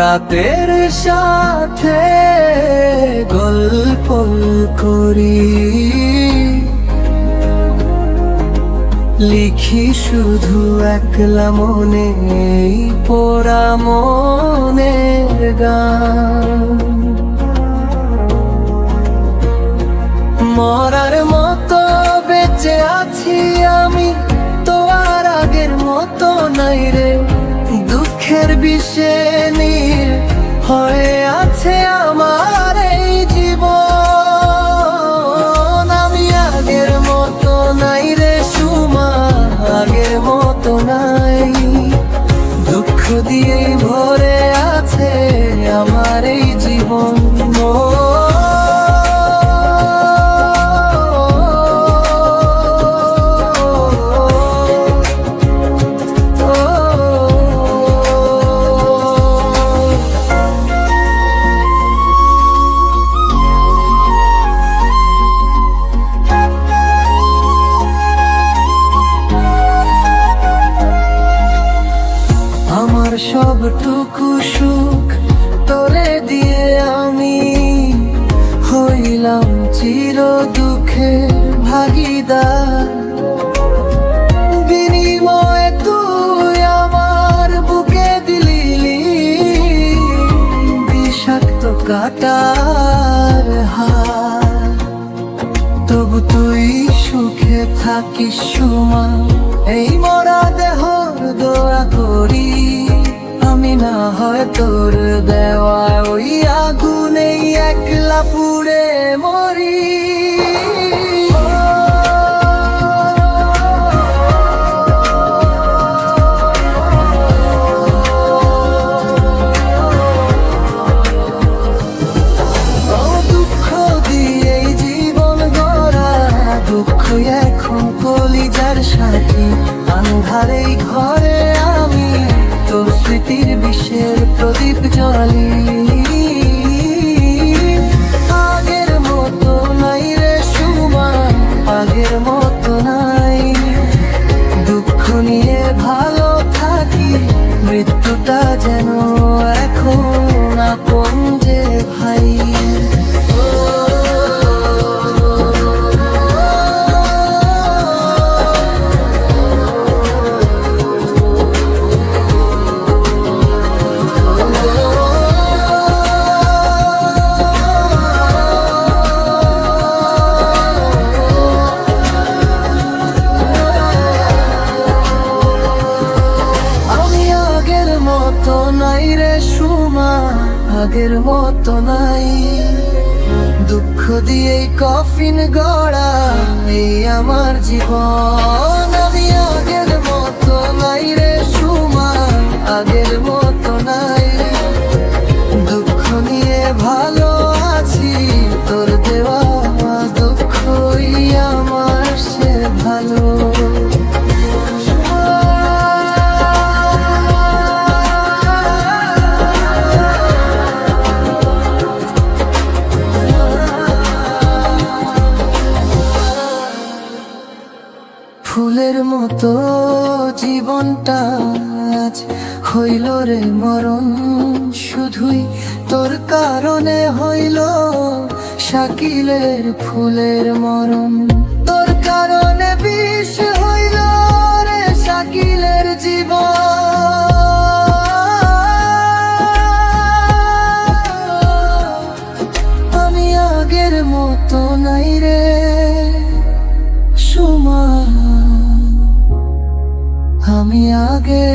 রাতের সাথে গল্প করি, লিখি শুধু একলা মনে এই পোড়া মনের গান। মরার মতো বেঁচে আছি আমি, তো আর আগের মতো নাই রে। দুঃখের বিষে নীল হয়ে আছে আমার এই জীবন। আমি আগের মতো নাই রে সুমা, আগের মতো নাই। দুঃখ দিয়ে ভরে আছে আমার এই জীবন। সবটুকু সুখ তোরে দিয়ে আমি হইলাম চির দুঃখের ভাগিদার। বিনিময়ে তুই আমার বুকে দিলি বিষাক্ত কাটার হার। তবু তুই সুখে থাকিস সুমা, এই মরা দেহর দোয়া করি। আমি না হয় তোর দেওয়া ওই আগুনে একলা পুড়ে মরি। দুঃখ দিয়ে জীবন গড়া, দুঃখ এখন কলিজার সাথী। আন্ধারে ঘরে আমি তোর স্মৃতির বিষের প্রদীপ জ্বালি। আগের মতো নাই রে সুমা, আগের মতো নাই। দুঃখ নিয়ে ভালো থাকি, মৃত্যুটা যেন এখন আপন যে ভাই। আগের মতো নাই। দুঃখ দিয়ে কফিন গড়া এই আমার জীবন। আমি আগের মতো নাই রে সুমা, আগের মতো নাই। দুঃখ নিয়ে ভালো আছি, তোর দেওয়া দুঃখই আমার সে ভালো। ফুলের মতো জীবনটা আজ হইল রে মরণ, শুধুই তোর কারণে হইল শাকিলের ফুলের মরণ। তোর কারণে বিষ হইল রে শাকিলের জীবন। আমি আগের মতো নাই রে সুমা, আমি আগে